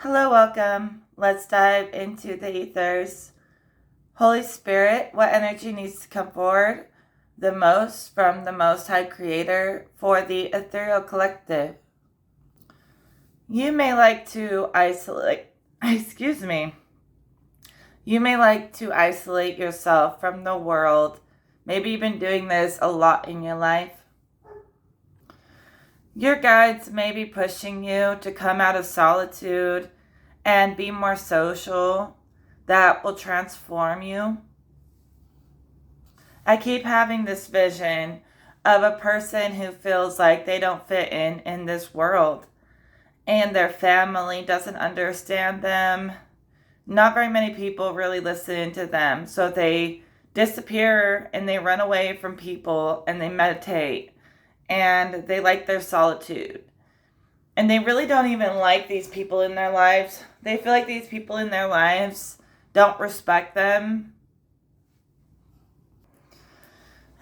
Hello, welcome. Let's dive into the ethers. Holy Spirit, what energy needs to come forward the most from the Most High Creator for the ethereal collective? You may like to isolate, excuse me, you may like to isolate yourself from the world. Maybe you've been doing this a lot in your life. Your guides may be pushing you to come out of solitude and be more social. That will transform you. I keep having this vision of a person who feels like they don't fit in this world and their family doesn't understand them. Not very many people really listen to them, so they disappear and they run away from people and they meditate and they like their solitude. And they really don't even like these people in their lives. They feel like these people in their lives don't respect them.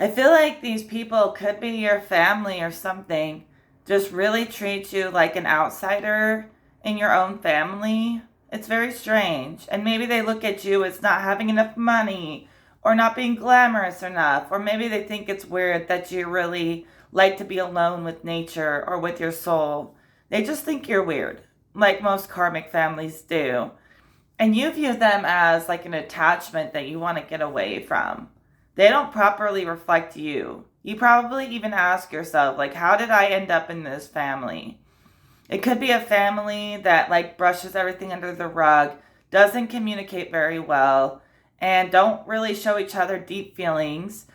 I feel like these people could be your family or something. Just really treat you like an outsider in your own family. It's very strange. And maybe they look at you as not having enough money or not being glamorous enough. Or maybe they think it's weird that you really like to be alone with nature or with your soul. They just think you're weird, like most karmic families do. And you view them as like an attachment that you want to get away from. They don't properly reflect you. You probably even ask yourself, like, how did I end up in this family? It could be a family that like brushes everything under the rug, doesn't communicate very well, and don't really show each other deep feelings.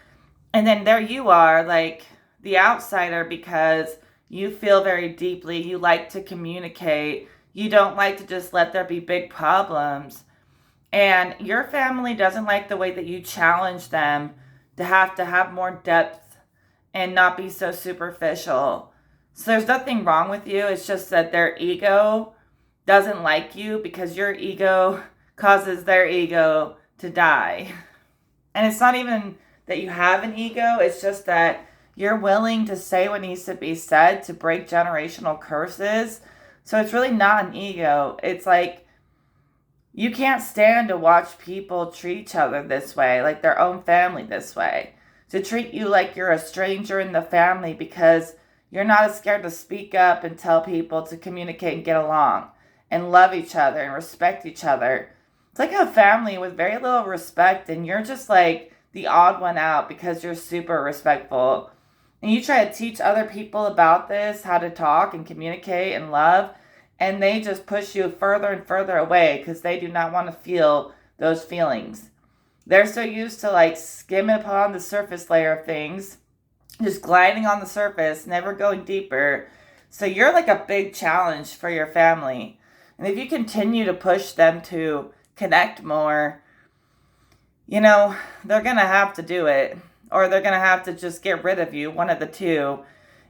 And then there you are, like the outsider, because you feel very deeply, you like to communicate, you don't like to just let there be big problems. And your family doesn't like the way that you challenge them to have more depth and not be so superficial. So there's nothing wrong with you. It's just that their ego doesn't like you because your ego causes their ego to die. And it's not even that you have an ego, it's just that you're willing to say what needs to be said to break generational curses. So it's really not an ego. It's like you can't stand to watch people treat each other this way, like their own family this way. To treat you like you're a stranger in the family because you're not as scared to speak up and tell people to communicate and get along and love each other and respect each other. It's like a family with very little respect, and you're just like the odd one out because you're super respectful. And you try to teach other people about this, how to talk and communicate and love, and they just push you further and further away because they do not want to feel those feelings. They're so used to like skimming upon the surface layer of things, just gliding on the surface, never going deeper. So you're like a big challenge for your family. And if you continue to push them to connect more, they're going to have to do it. Or they're going to have to just get rid of you, one of the two.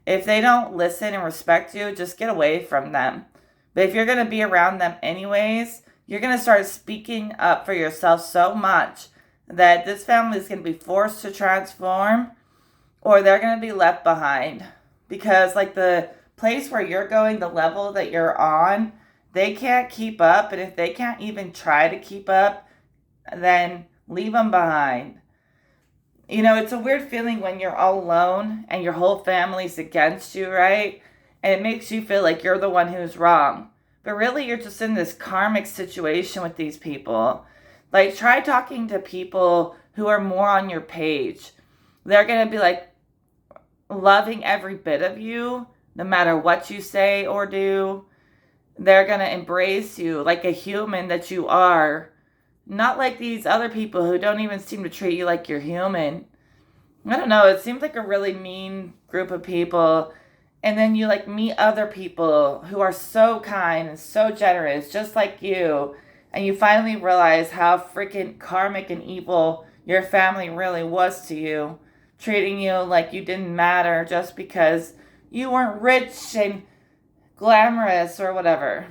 If they don't listen and respect you, just get away from them. But if you're going to be around them anyways, you're going to start speaking up for yourself so much that this family is going to be forced to transform, or they're going to be left behind. Because like the place where you're going, the level that you're on, they can't keep up. And if they can't even try to keep up, then leave them behind. It's a weird feeling when you're all alone and your whole family's against you, right? And it makes you feel like you're the one who's wrong. But really, you're just in this karmic situation with these people. Like, try talking to people who are more on your page. They're going to be like loving every bit of you, no matter what you say or do. They're going to embrace you like a human that you are. Not like these other people who don't even seem to treat you like you're human. I don't know. It seems like a really mean group of people. And then you like meet other people who are so kind and so generous, just like you. And you finally realize how freaking karmic and evil your family really was to you. Treating you like you didn't matter just because you weren't rich and glamorous or whatever.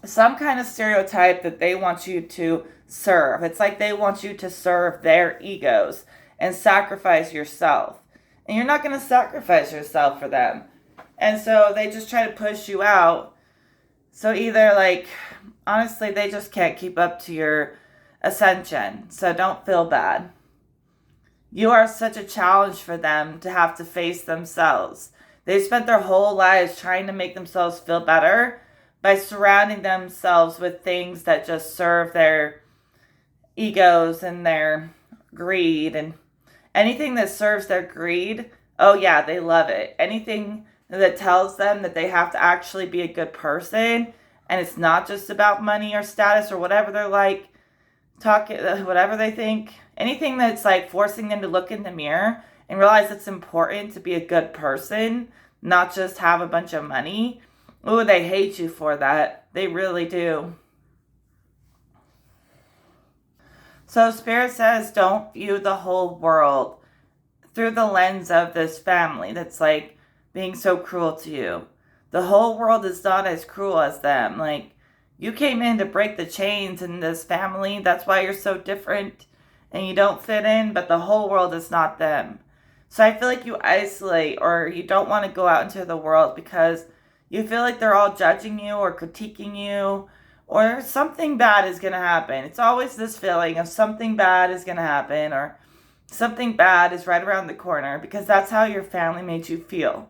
Some kind of stereotype that they want you to serve. It's like they want you to serve their egos and sacrifice yourself. And you're not going to sacrifice yourself for them. And so they just try to push you out So either like, honestly, they just can't keep up to your ascension. So don't feel bad. You are such a challenge for them to have to face themselves. They spent their whole lives trying to make themselves feel better by surrounding themselves with things that just serve their egos and their greed. And anything that serves their greed, oh yeah, they love it. Anything that tells them that they have to actually be a good person and it's not just about money or status or whatever they're like, whatever they think, anything that's like forcing them to look in the mirror and realize it's important to be a good person, not just have a bunch of money. Oh, they hate you for that. They really do. So Spirit says don't view the whole world through the lens of this family that's like being so cruel to you. The whole world is not as cruel as them. Like, you came in to break the chains in this family. That's why you're so different and you don't fit in, but the whole world is not them. So I feel like you isolate or you don't want to go out into the world because you feel like they're all judging you or critiquing you or something bad is going to happen. It's always this feeling of something bad is going to happen or something bad is right around the corner because that's how your family made you feel.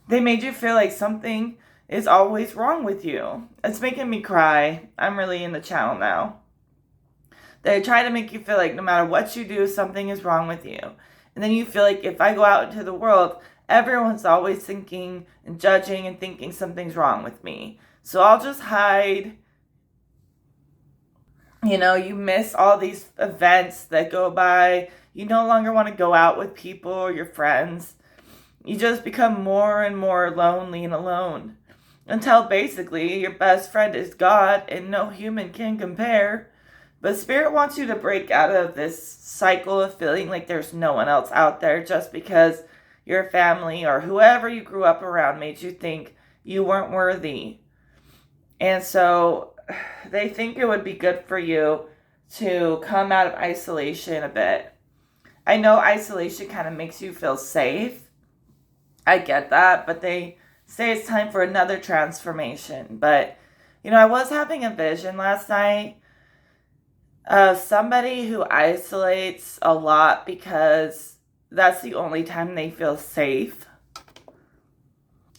They made you feel like something is always wrong with you. It's making me cry. I'm really in the channel now. They try to make you feel like no matter what you do, something is wrong with you. And then you feel like if I go out into the world, everyone's always thinking and judging and thinking something's wrong with me. So I'll just hide. You know, you miss all these events that go by. You no longer want to go out with people or your friends. You just become more and more lonely and alone. Until basically your best friend is God and no human can compare. But Spirit wants you to break out of this cycle of feeling like there's no one else out there just because your family or whoever you grew up around made you think you weren't worthy. And so they think it would be good for you to come out of isolation a bit. I know isolation kind of makes you feel safe. I get that, but they say it's time for another transformation. But, I was having a vision last night of somebody who isolates a lot because that's the only time they feel safe.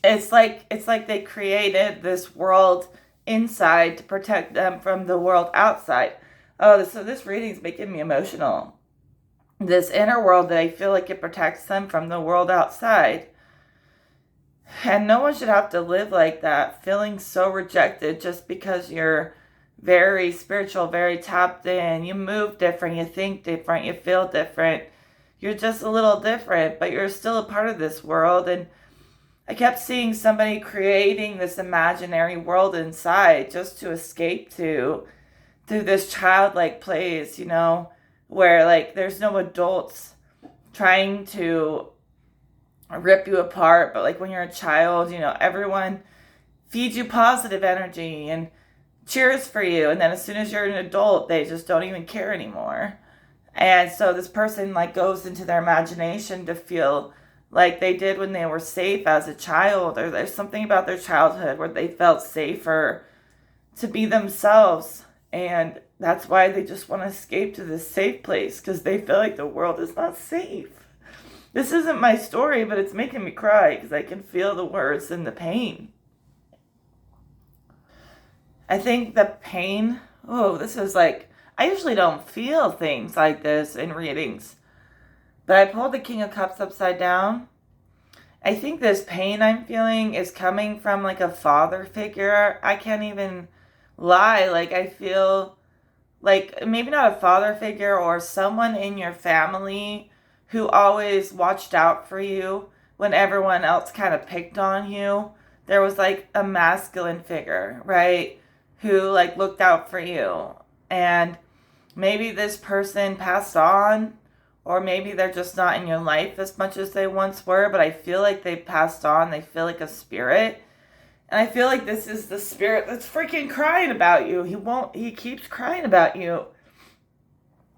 It's like they created this world inside to protect them from the world outside. Oh, so this reading's making me emotional. This inner world that I feel like it protects them from the world outside. And no one should have to live like that, feeling so rejected just because you're very spiritual, very tapped in. You move different, you think different, you feel different. You're just a little different, but you're still a part of this world. And I kept seeing somebody creating this imaginary world inside just to escape to through this childlike place, where like there's no adults trying to rip you apart, but like when you're a child, everyone feeds you positive energy and cheers for you, and then as soon as you're an adult, they just don't even care anymore. And so this person like goes into their imagination to feel like they did when they were safe as a child, or there's something about their childhood where they felt safer to be themselves, and that's why they just want to escape to this safe place because they feel like the world is not safe. This isn't my story, but it's making me cry because I can feel the words and the pain. I think the pain, this is like, I usually don't feel things like this in readings. But I pulled the King of Cups upside down. I think this pain I'm feeling is coming from like a father figure. I can't even lie. Like I feel like maybe not a father figure or someone in your family who always watched out for you when everyone else kind of picked on you. There was like a masculine figure, right? Who like looked out for you. And maybe this person passed on, or maybe they're just not in your life as much as they once were, but I feel like they passed on. They feel like a spirit. And I feel like this is the spirit that's freaking crying about you. He keeps crying about you.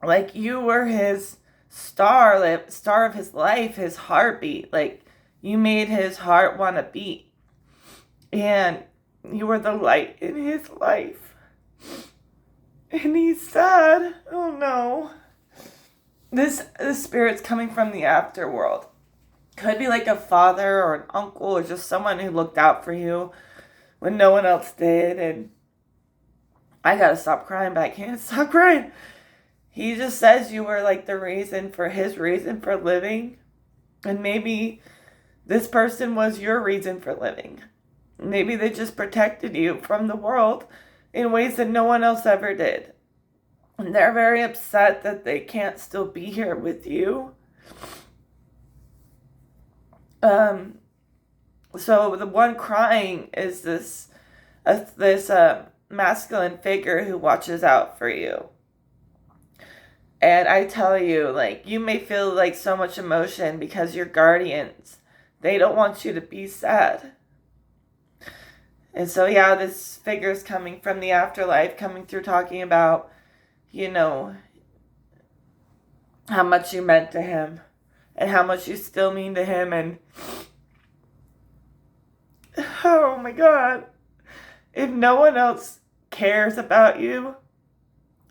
Like you were his star of his life, his heartbeat. Like you made his heart want to beat. And You were the light in his life. And he's sad. Oh no. This spirit's coming from the afterworld. Could be like a father or an uncle or just someone who looked out for you when no one else did. And I gotta stop crying, but I can't stop crying. He just says you were like the reason for his reason for living. And maybe this person was your reason for living. Maybe they just protected you from the world in ways that no one else ever did. And they're very upset that they can't still be here with you. So the one crying is this masculine figure who watches out for you. And I tell you, like, you may feel like so much emotion because your guardians, they don't want you to be sad. And so, yeah, this figure is coming from the afterlife, coming through talking about, you know, how much you meant to him and how much you still mean to him. And, oh my God, if no one else cares about you,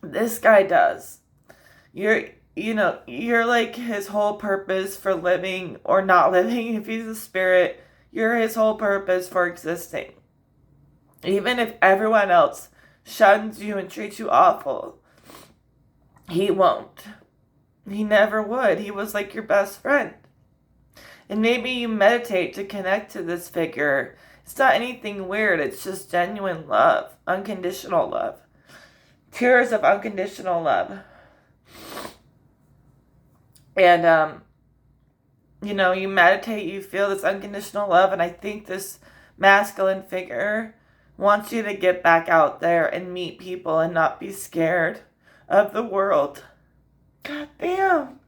this guy does. You're like his whole purpose for living or not living. If he's a spirit, you're his whole purpose for existing. Even if everyone else shuns you and treats you awful, he won't. He never would. He was like your best friend. And maybe you meditate to connect to this figure. It's not anything weird. It's just genuine love. Unconditional love. Tears of unconditional love. And, you meditate, you feel this unconditional love. And I think this masculine figure wants you to get back out there and meet people and not be scared of the world. God damn.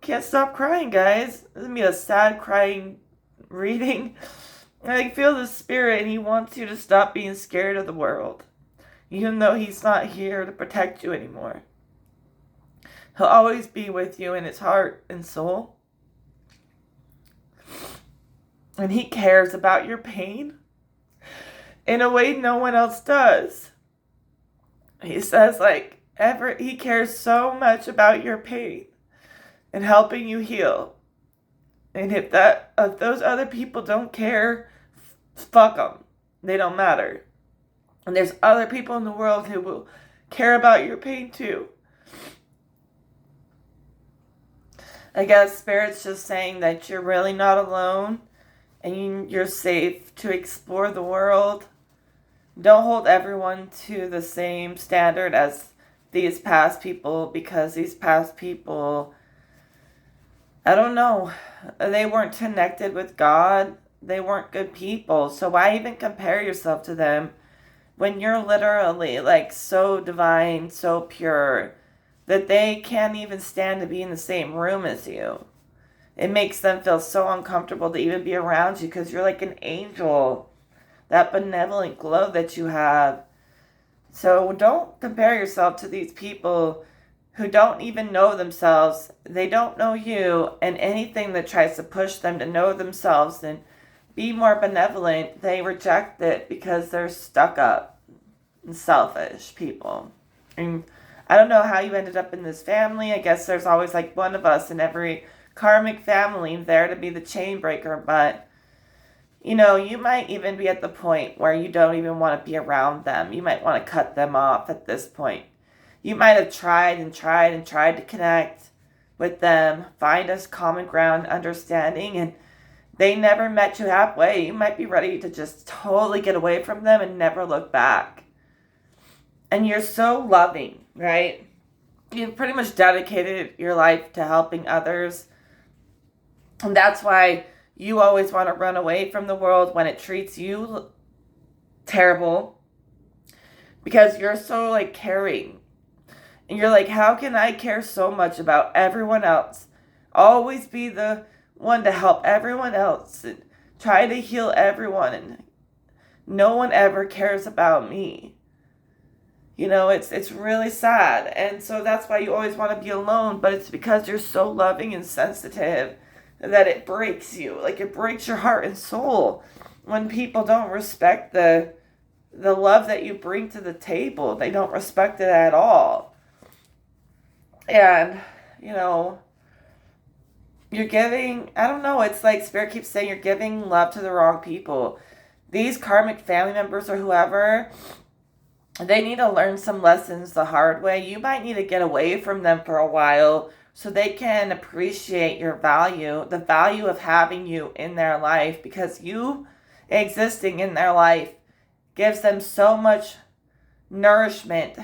Can't stop crying, guys. This is going to be a sad crying reading. I feel the spirit and he wants you to stop being scared of the world. Even though he's not here to protect you anymore. He'll always be with you in his heart and soul. And he cares about your pain in a way no one else does. He says, he cares so much about your pain and helping you heal. And if those other people don't care, fuck them. They don't matter. And there's other people in the world who will care about your pain too. I guess Spirit's just saying that you're really not alone and you're safe to explore the world. Don't hold everyone to the same standard as these past people, because these past people, I don't know, they weren't connected with God. They weren't good people. So why even compare yourself to them when you're literally so divine, so pure, that they can't even stand to be in the same room as you? It makes them feel so uncomfortable to even be around you because you're like an angel. That benevolent glow that you have. So don't compare yourself to these people who don't even know themselves. They don't know you, and anything that tries to push them to know themselves and be more benevolent, they reject it because they're stuck up and selfish people. And I don't know how you ended up in this family. I guess there's always one of us in every karmic family there to be the chain breaker, but you might even be at the point where you don't even want to be around them. You might want to cut them off at this point. You might have tried to connect with them, find us common ground, understanding, and they never met you halfway. You might be ready to just totally get away from them and never look back. And you're so loving, right? You've pretty much dedicated your life to helping others. And that's why you always want to run away from the world when it treats you terrible. Because you're so caring. And you're like, how can I care so much about everyone else? Always be the one to help everyone else. And try to heal everyone. And no one ever cares about me. It's really sad. And so that's why you always want to be alone. But it's because you're so loving and sensitive that it breaks you. It breaks your heart and soul when people don't respect the the love that you bring to the table. They don't respect it at all. And, you know, you're giving, I don't know, it's like Spirit keeps saying you're giving love to the wrong people. These karmic family members or whoever, they need to learn some lessons the hard way. You might need to get away from them for a while so they can appreciate your value, the value of having you in their life, because you existing in their life gives them so much nourishment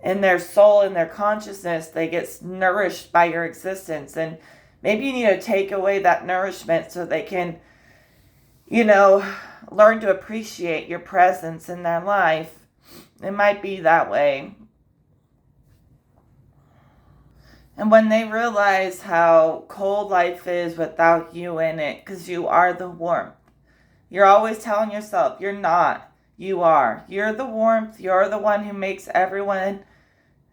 in their soul, in their consciousness. They get nourished by your existence. And maybe you need to take away that nourishment so they can, learn to appreciate your presence in their life. It might be that way. And when they realize how cold life is without you in it, because you are the warmth. You're always telling yourself, you're not. You are. You're the warmth. You're the one who makes everyone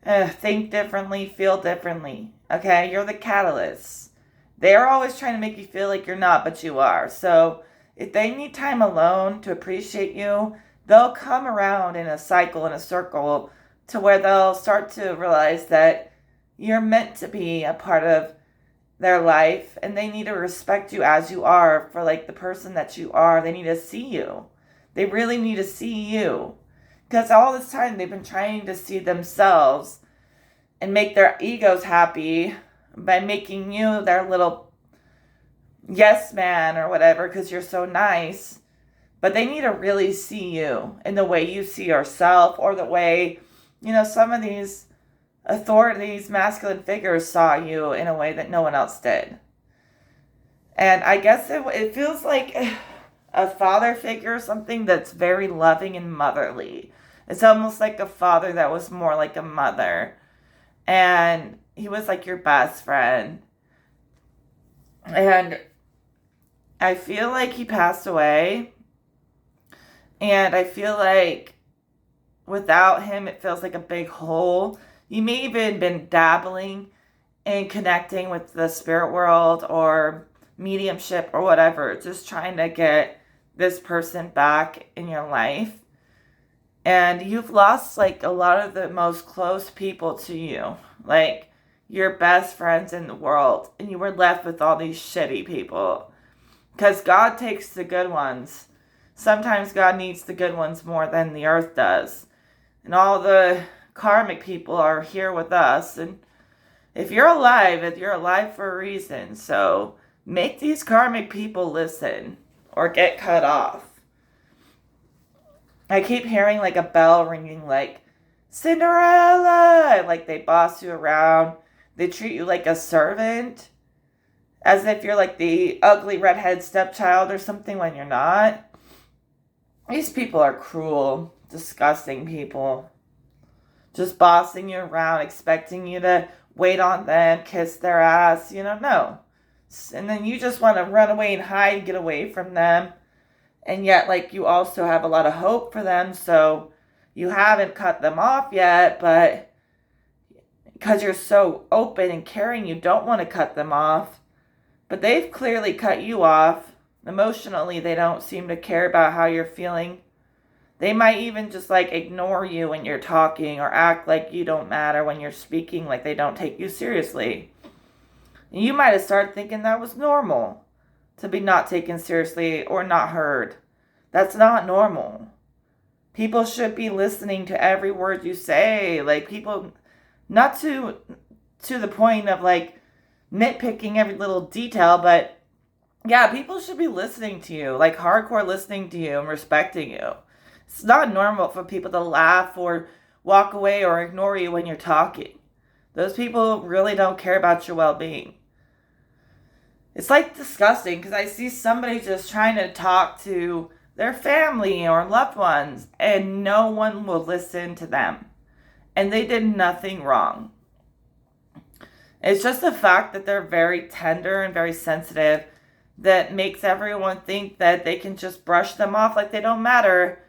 think differently, feel differently. Okay? You're the catalyst. They're always trying to make you feel like you're not, but you are. So if they need time alone to appreciate you, they'll come around in a cycle, in a circle, to where they'll start to realize that you're meant to be a part of their life, and they need to respect you as you are for like the person that you are. They need to see you. They really need to see you. Because all this time they've been trying to see themselves and make their egos happy by making you their little yes man or whatever because you're so nice. But they need to really see you in the way you see yourself, or the way, some of these authorities, masculine figures saw you in a way that no one else did. And I guess it feels like a father figure, something that's very loving and motherly. It's almost like a father that was more like a mother. And he was like your best friend. And I feel like he passed away. And I feel like without him, it feels like a big hole. You may even been dabbling in connecting with the spirit world or mediumship or whatever, just trying to get this person back in your life. And you've lost like a lot of the most close people to you, like your best friends in the world, and you were left with all these shitty people. Because God takes the good ones. Sometimes God needs the good ones more than the earth does. And all the karmic people are here with us, and if you're alive for a reason. So make these karmic people listen or get cut off. I keep hearing like a bell ringing, like Cinderella, like they boss you around. They treat you like a servant, as if you're like the ugly redhead stepchild or something when you're not. These people are cruel, disgusting people. Just bossing you around, expecting you to wait on them, kiss their ass, no. And then you just want to run away and hide, get away from them. And yet, like, you also have a lot of hope for them, so you haven't cut them off yet, but because you're so open and caring, you don't want to cut them off. But they've clearly cut you off. Emotionally, they don't seem to care about how you're feeling. They might even just like ignore you when you're talking, or act like you don't matter when you're speaking, like they don't take you seriously. And you might have started thinking that was normal, to be not taken seriously or not heard. That's not normal. People should be listening to every word you say. Like, people, not to the point of like nitpicking every little detail, but yeah, people should be listening to you, like hardcore listening to you and respecting you. It's not normal for people to laugh or walk away or ignore you when you're talking. Those people really don't care about your well-being. It's like disgusting, because I see somebody just trying to talk to their family or loved ones, and no one will listen to them. And they did nothing wrong. It's just the fact that they're very tender and very sensitive that makes everyone think that they can just brush them off like they don't matter.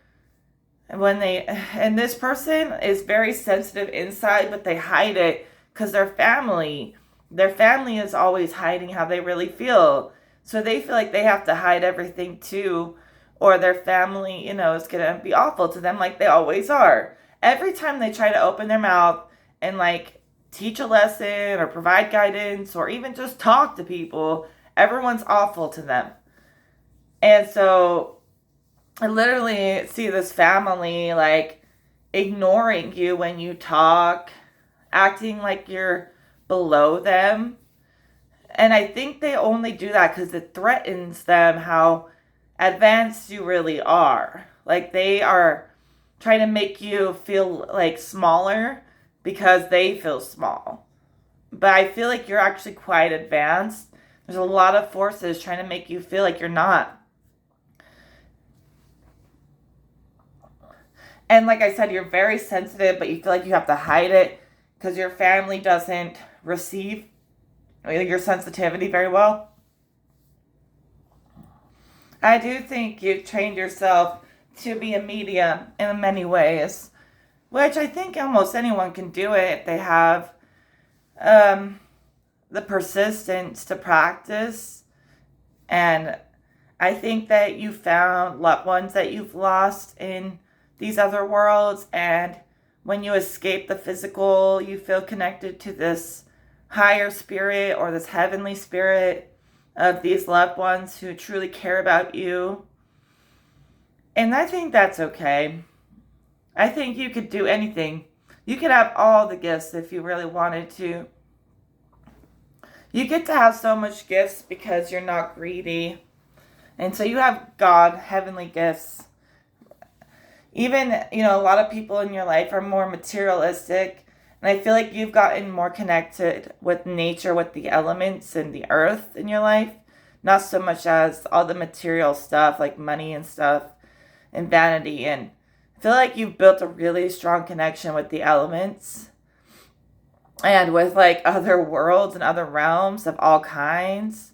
And this person is very sensitive inside, but they hide it because their family is always hiding how they really feel. So they feel like they have to hide everything too, or their family, is going to be awful to them like they always are. Every time they try to open their mouth and like teach a lesson or provide guidance or even just talk to people, everyone's awful to them. And so I literally see this family like ignoring you when you talk, acting like you're below them. And I think they only do that because it threatens them how advanced you really are. Like they are trying to make you feel like smaller because they feel small. But I feel like you're actually quite advanced. There's a lot of forces trying to make you feel like you're not. And like I said, you're very sensitive, but you feel like you have to hide it because your family doesn't receive your sensitivity very well. I do think you've trained yourself to be a medium in many ways, which I think almost anyone can do it if they have the persistence to practice. And I think that you found loved ones that you've lost in these other worlds, and when you escape the physical, you feel connected to this higher spirit or this heavenly spirit of these loved ones who truly care about you. And I think that's okay. I think you could do anything. You could have all the gifts if you really wanted to. You get to have so much gifts because you're not greedy. And so you have God, heavenly gifts. Even, a lot of people in your life are more materialistic. And I feel like you've gotten more connected with nature, with the elements and the earth in your life. Not so much as all the material stuff like money and stuff and vanity. And I feel like you've built a really strong connection with the elements and with like other worlds and other realms of all kinds.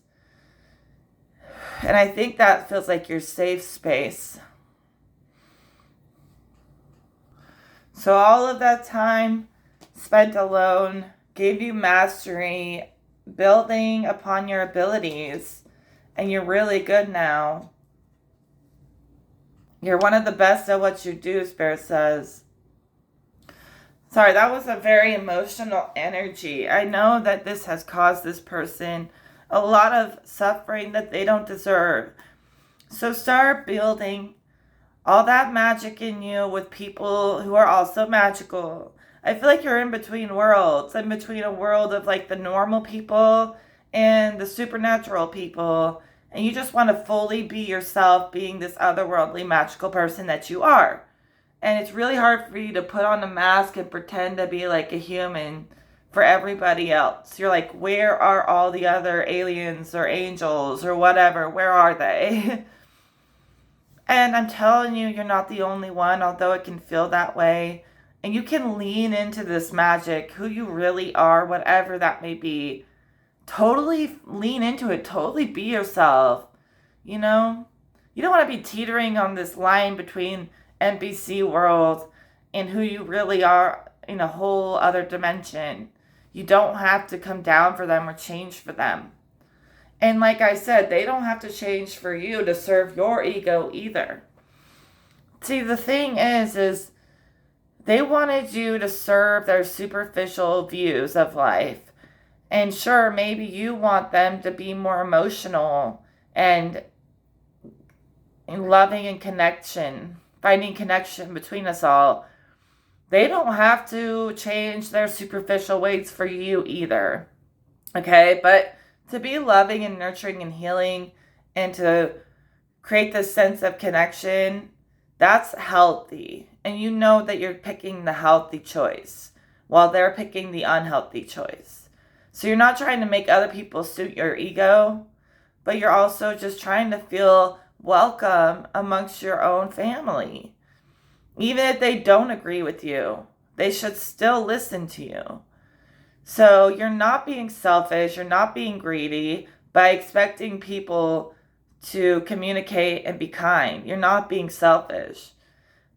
And I think that feels like your safe space. So all of that time spent alone gave you mastery, building upon your abilities, and you're really good now. You're one of the best at what you do, Spirit says. Sorry, that was a very emotional energy. I know that this has caused this person a lot of suffering that they don't deserve. So start building all that magic in you with people who are also magical. I feel like you're in between worlds, in between a world of like the normal people and the supernatural people. And you just want to fully be yourself, being this otherworldly magical person that you are. And it's really hard for you to put on a mask and pretend to be like a human for everybody else. You're like, where are all the other aliens or angels or whatever? Where are they? And I'm telling you, you're not the only one, although it can feel that way. And you can lean into this magic, who you really are, whatever that may be. Totally lean into it. Totally be yourself. You don't want to be teetering on this line between NPC world and who you really are in a whole other dimension. You don't have to come down for them or change for them. And like I said, they don't have to change for you to serve your ego either. See, the thing is they wanted you to serve their superficial views of life. And sure, maybe you want them to be more emotional and loving and connection, finding connection between us all. They don't have to change their superficial ways for you either. Okay, but to be loving and nurturing and healing and to create this sense of connection, that's healthy. And you know that you're picking the healthy choice while they're picking the unhealthy choice. So you're not trying to make other people suit your ego, but you're also just trying to feel welcome amongst your own family. Even if they don't agree with you, they should still listen to you. So you're not being selfish, you're not being greedy by expecting people to communicate and be kind. You're not being selfish.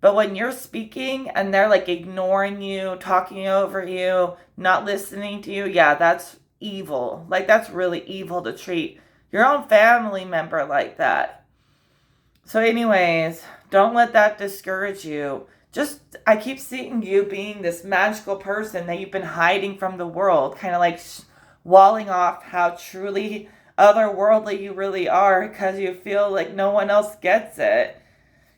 But when you're speaking and they're like ignoring you, talking over you, not listening to you, yeah, that's evil. Like that's really evil to treat your own family member like that. So, anyways, don't let that discourage you. Just, I keep seeing you being this magical person that you've been hiding from the world, kind of like walling off how truly otherworldly you really are because you feel like no one else gets it.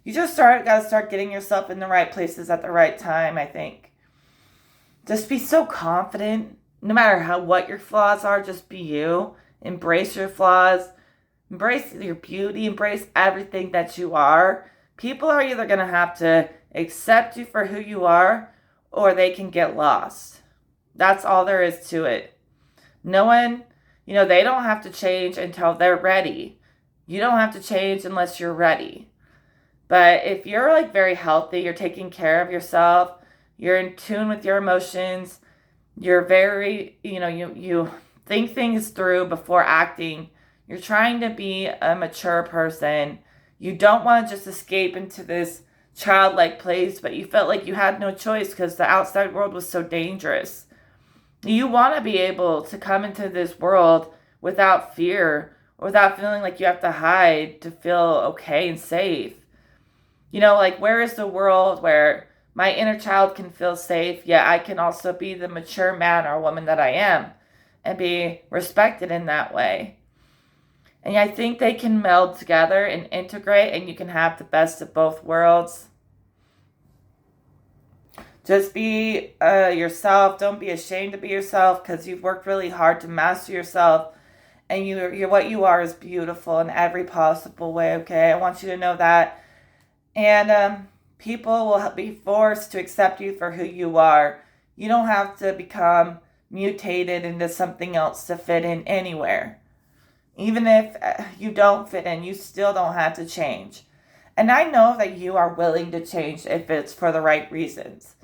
You just gotta start getting yourself in the right places at the right time, I think. Just be so confident, no matter what your flaws are, just be you. Embrace your flaws. Embrace your beauty. Embrace everything that you are. People are either going to have to accept you for who you are or they can get lost. That's all there is to it. No one, they don't have to change until they're ready. You don't have to change unless you're ready. But if you're like very healthy, you're taking care of yourself, you're in tune with your emotions, you're very, you think things through before acting. You're trying to be a mature person. You don't want to just escape into this childlike place, but you felt like you had no choice because the outside world was so dangerous. You want to be able to come into this world without fear, or without feeling like you have to hide to feel okay and safe. Like, where is the world where my inner child can feel safe, yet I can also be the mature man or woman that I am and be respected in that way? And I think they can meld together and integrate, and you can have the best of both worlds. Just be yourself. Don't be ashamed to be yourself because you've worked really hard to master yourself. And you're what you are is beautiful in every possible way, okay? I want you to know that. And people will be forced to accept you for who you are. You don't have to become mutated into something else to fit in anywhere. Even if you don't fit in, you still don't have to change. And I know that you are willing to change if it's for the right reasons.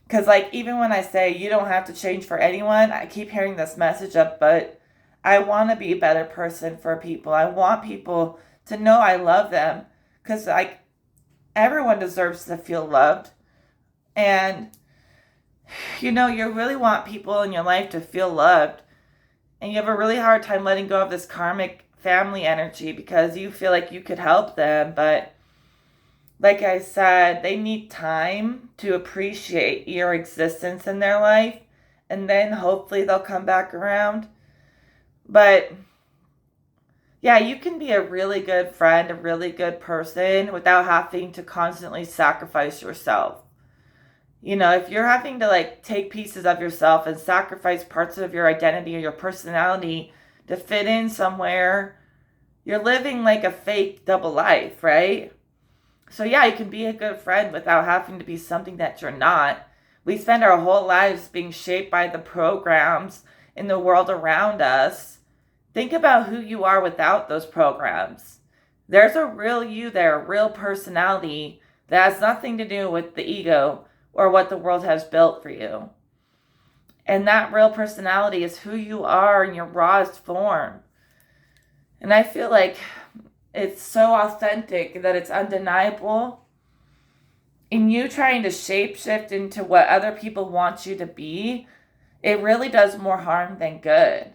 Because, like, even when I say you don't have to change for anyone, I keep hearing this message up, but I want to be a better person for people. I want people to know I love them. Because, like, everyone deserves to feel loved. And, you really want people in your life to feel loved. And you have a really hard time letting go of this karmic family energy because you feel like you could help them. But like I said, they need time to appreciate your existence in their life. And then hopefully they'll come back around. But yeah, you can be a really good friend, a really good person without having to constantly sacrifice yourself. If you're having to like take pieces of yourself and sacrifice parts of your identity or your personality to fit in somewhere, you're living like a fake double life, right? So yeah, you can be a good friend without having to be something that you're not. We spend our whole lives being shaped by the programs in the world around us. Think about who you are without those programs. There's a real you there, a real personality that has nothing to do with the ego or what the world has built for you. And that real personality is who you are in your rawest form. And I feel like it's so authentic that it's undeniable. In you trying to shapeshift into what other people want you to be, it really does more harm than good.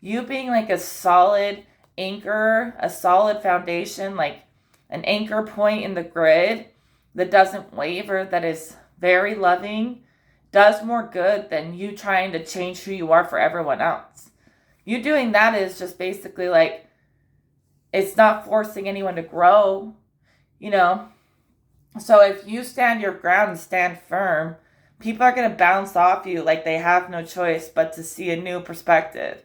You being like a solid anchor, a solid foundation, like an anchor point in the grid that doesn't waver, that is very loving, does more good than you trying to change who you are for everyone else. You doing that is just basically like, it's not forcing anyone to grow, So if you stand your ground and stand firm, people are going to bounce off you like they have no choice but to see a new perspective.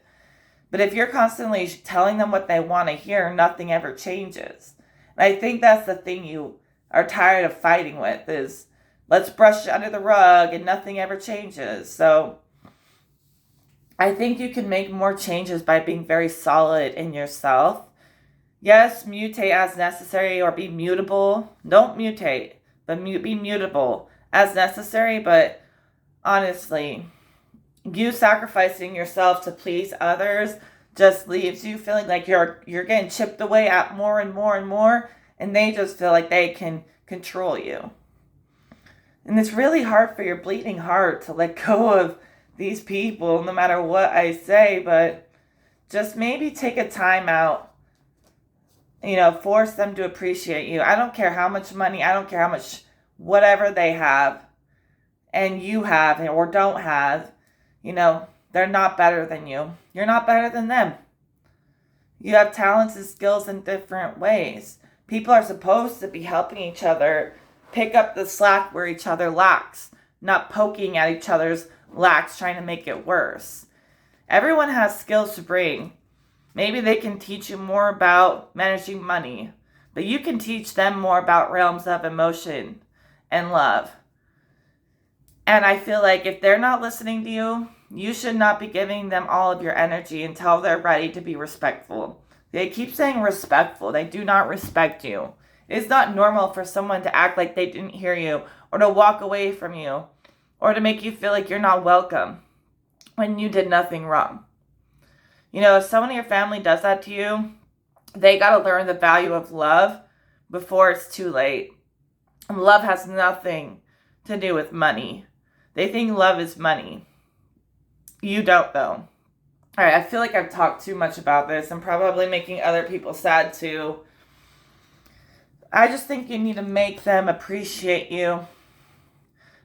But if you're constantly telling them what they want to hear, nothing ever changes. And I think that's the thing you are tired of fighting with is, let's brush it under the rug and nothing ever changes. So I think you can make more changes by being very solid in yourself. Yes, mutate as necessary or be mutable. Don't mutate, but be mutable as necessary. But honestly, you sacrificing yourself to please others just leaves you feeling like you're getting chipped away at more and more and more, and they just feel like they can control you. And it's really hard for your bleeding heart to let go of these people, no matter what I say, but just maybe take a time out Force them to appreciate you. I don't care how much money, I don't care how much whatever they have and you have or don't have, they're not better than you. You're not better than them. You have talents and skills in different ways. People are supposed to be helping each other pick up the slack where each other lacks, not poking at each other's lacks, trying to make it worse. Everyone has skills to bring. Maybe they can teach you more about managing money, but you can teach them more about realms of emotion and love. And I feel like if they're not listening to you, you should not be giving them all of your energy until they're ready to be respectful. They keep saying respectful. They do not respect you. It's not normal for someone to act like they didn't hear you or to walk away from you or to make you feel like you're not welcome when you did nothing wrong. If someone in your family does that to you, they got to learn the value of love before it's too late. And love has nothing to do with money. They think love is money. You don't, though. All right, I feel like I've talked too much about this. I'm probably making other people sad, too. I just think you need to make them appreciate you.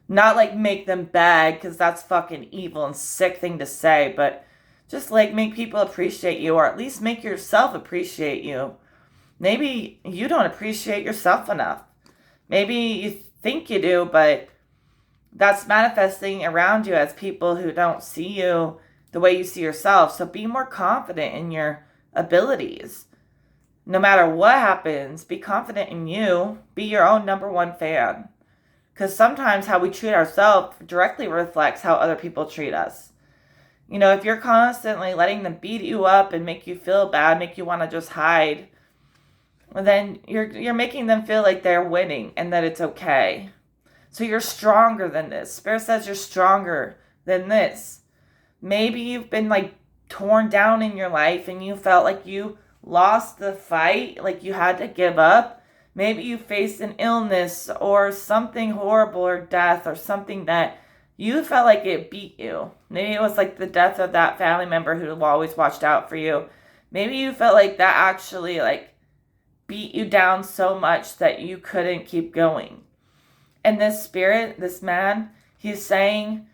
Not, make them beg, because that's fucking evil and sick thing to say, but just, make people appreciate you, or at least make yourself appreciate you. Maybe you don't appreciate yourself enough. Maybe you think you do, but that's manifesting around you as people who don't see you the way you see yourself. So be more confident in your abilities. No matter what happens, be confident in you. Be your own number one fan. Because sometimes how we treat ourselves directly reflects how other people treat us. If you're constantly letting them beat you up and make you feel bad, make you want to just hide, then you're making them feel like they're winning and that it's okay. So you're stronger than this. Spirit says you're stronger than this. Maybe you've been torn down in your life and you felt like you lost the fight, like you had to give up. Maybe you faced an illness or something horrible or death or something that you felt like it beat you. Maybe it was the death of that family member who always watched out for you. Maybe you felt like that actually beat you down so much that you couldn't keep going. And this spirit, this man, he's saying,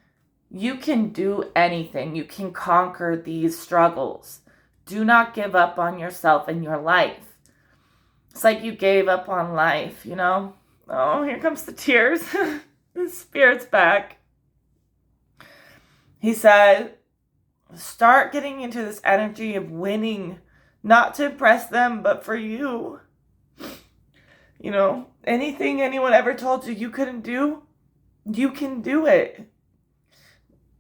you can do anything. You can conquer these struggles. Do not give up on yourself and your life. It's like you gave up on life, Oh, here comes the tears. The spirit's back. He said, start getting into this energy of winning, not to impress them, but for you. Anything anyone ever told you couldn't do, you can do it.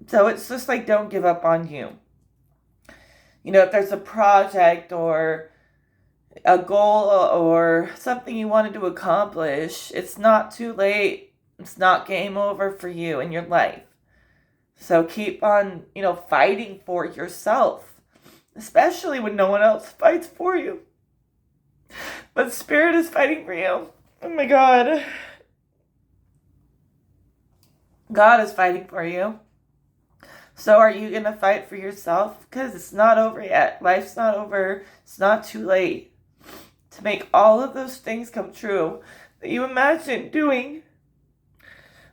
So it's just don't give up on you. If there's a project or a goal or something you wanted to accomplish, it's not too late. It's not game over for you in your life. So keep on, fighting for yourself, especially when no one else fights for you. But Spirit is fighting for you. Oh my God. God is fighting for you. So are you going to fight for yourself? Because it's not over yet. Life's not over. It's not too late to make all of those things come true that you imagine doing.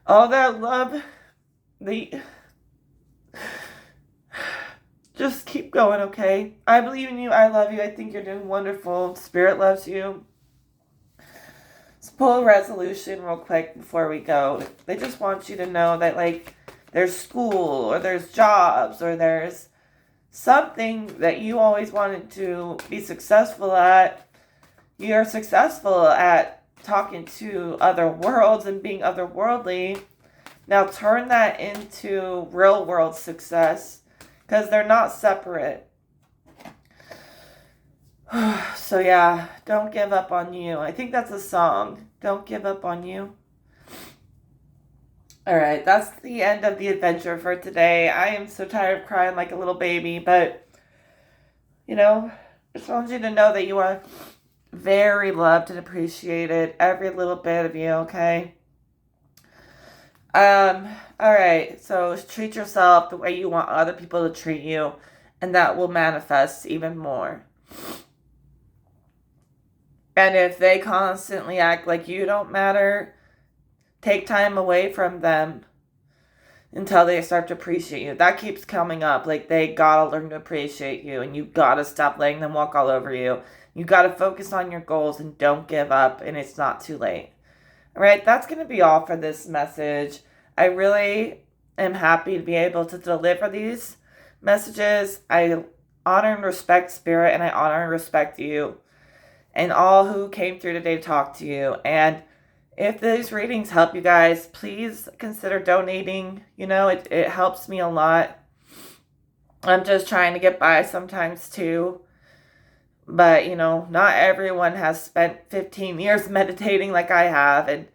All that love, just keep going, okay? I believe in you. I love you. I think you're doing wonderful. Spirit loves you. Let's pull a resolution real quick before we go. They just want you to know that, there's school or there's jobs or there's something that you always wanted to be successful at. You're successful at talking to other worlds and being otherworldly. Now turn that into real world success, because they're not separate. So yeah, don't give up on you. I think that's a song. Don't give up on you. Alright, that's the end of the adventure for today. I am so tired of crying like a little baby, but, I just want you to know that you are very loved and appreciated. Every little bit of you, okay? Alright, so treat yourself the way you want other people to treat you, and that will manifest even more. And if they constantly act like you don't matter, take time away from them until they start to appreciate you. That keeps coming up. Like, they gotta learn to appreciate you, and you gotta stop letting them walk all over you. You gotta focus on your goals and don't give up, and it's not too late. All right, that's gonna be all for this message. I really am happy to be able to deliver these messages. I honor and respect Spirit, and I honor and respect you and all who came through today to talk to you. And if these readings help you guys, please consider donating. It helps me a lot. I'm just trying to get by sometimes too. But, not everyone has spent 15 years meditating like I have. And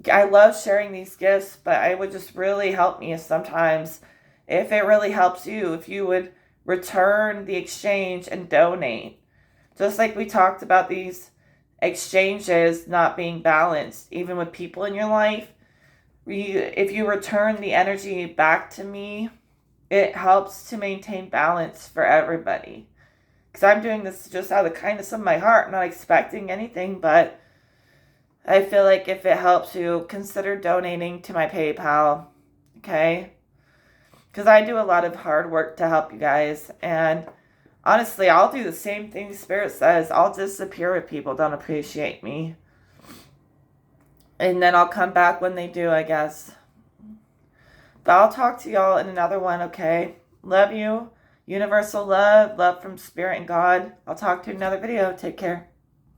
I love sharing these gifts, but it would just really help me sometimes if it really helps you, if you would return the exchange and donate. Just like we talked about these exchanges not being balanced, even with people in your life, if you return the energy back to me, it helps to maintain balance for everybody. Because I'm doing this just out of the kindness of my heart, not expecting anything, but I feel like if it helps you, consider donating to my PayPal, okay? Because I do a lot of hard work to help you guys, and honestly, I'll do the same thing Spirit says. I'll disappear if people don't appreciate me. And then I'll come back when they do, I guess. But I'll talk to y'all in another one, okay? Love you. Universal love. Love from Spirit and God. I'll talk to you in another video. Take care.